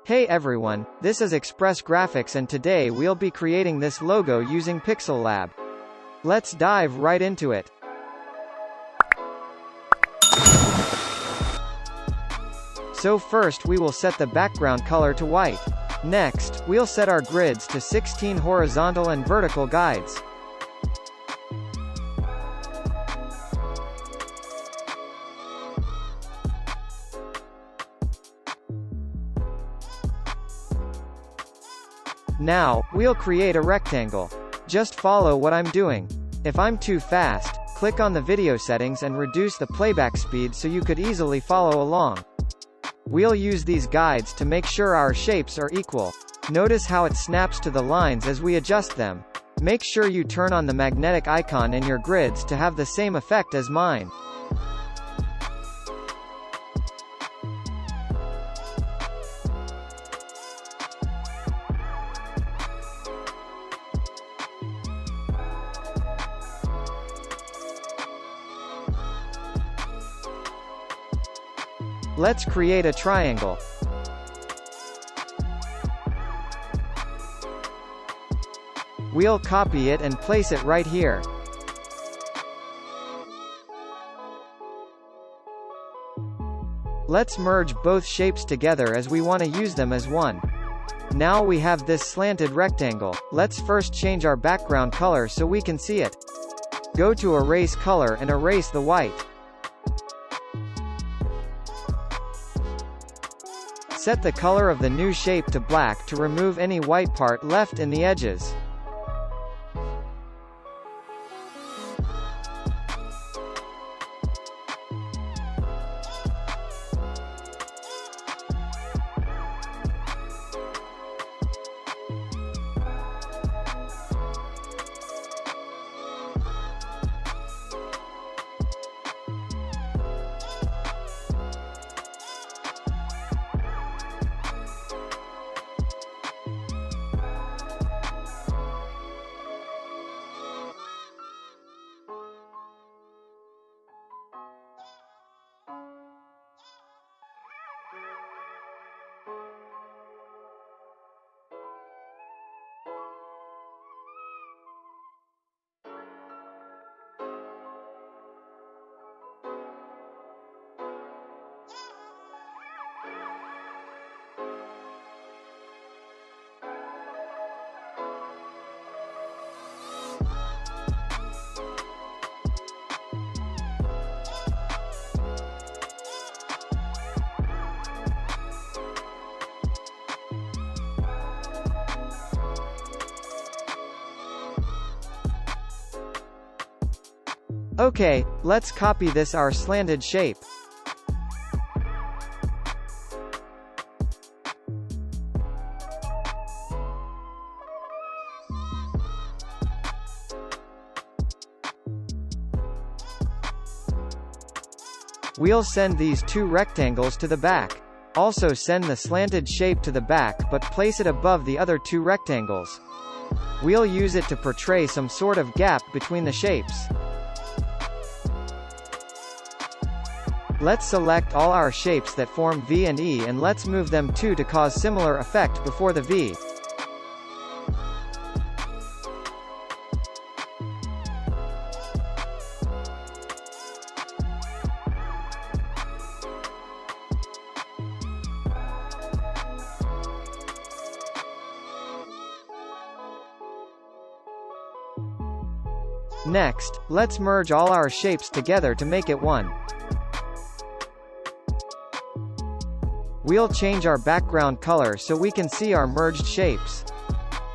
Hey everyone, this is Express Graphics and today we'll be creating this logo using Pixellab. Let's dive right into it. So first we will set the background color to white. Next, we'll set our grids to 16 horizontal and vertical guides. Now, we'll create a rectangle. Just follow what I'm doing. If I'm too fast, click on the video settings and reduce the playback speed so you could easily follow along. We'll use these guides to make sure our shapes are equal. Notice how it snaps to the lines as we adjust them. Make sure you turn on the magnetic icon in your grids to have the same effect as mine. Let's create a triangle. We'll copy it and place it right here. Let's merge both shapes together as we want to use them as one. Now we have this slanted rectangle. Let's first change our background color so we can see it. Go to Erase Color and erase the white. Set the color of the new shape to black to remove any white part left in the edges. Okay, let's copy this our slanted shape. We'll send these two rectangles to the back. Also send the slanted shape to the back but place it above the other two rectangles. We'll use it to portray some sort of gap between the shapes. Let's select all our shapes that form V and E and let's move them too to cause similar effect before the V. Next, let's merge all our shapes together to make it one. We'll change our background color so we can see our merged shapes.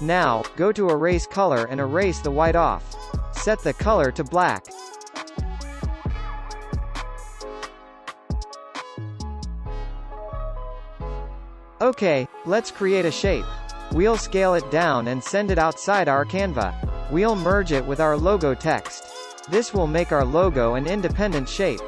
Now, go to Erase Color and erase the white off. Set the color to black. Okay, let's create a shape. We'll scale it down and send it outside our Canva. We'll merge it with our logo text. This will make our logo an independent shape.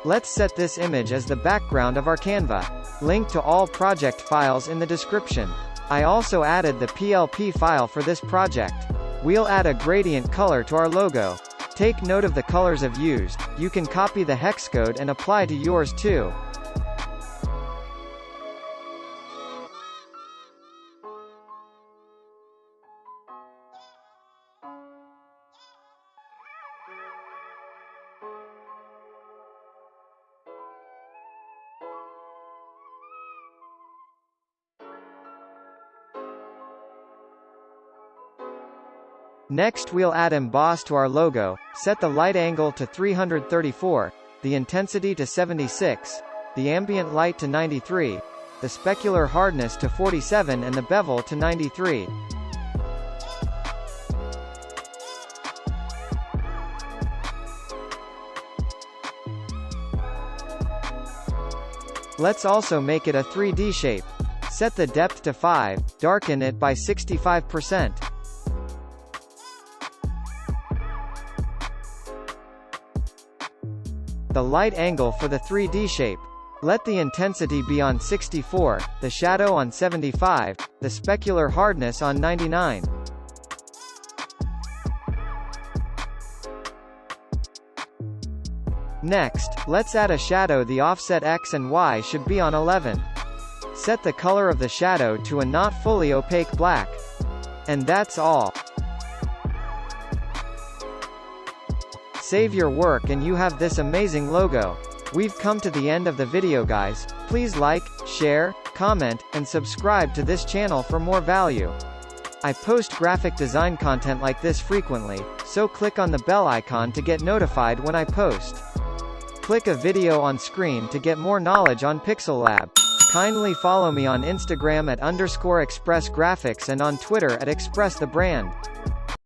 Let's set this image as the background of our Canva. Link to all project files in the description. I also added the PLP file for this project. We'll add a gradient color to our logo. Take note of the colors I've used. You can copy the hex code and apply to yours too. Next we'll add emboss to our logo, set the light angle to 334, the intensity to 76, the ambient light to 93, the specular hardness to 47 and the bevel to 93. Let's also make it a 3D shape. Set the depth to 5, darken it by 65%. The light angle for the 3D shape. Let the intensity be on 64, the shadow on 75, the specular hardness on 99. Next, let's add a shadow. The offset X and Y should be on 11. Set the color of the shadow to a not fully opaque black. And that's all. Save your work and you have this amazing logo. We've come to the end of the video guys. Please like, share, comment, and subscribe to this channel for more value. I post graphic design content like this frequently, so click on the bell icon to get notified when I post. Click a video on screen to get more knowledge on Pixellab. Kindly follow me on Instagram at _express graphics and on Twitter at express the brand.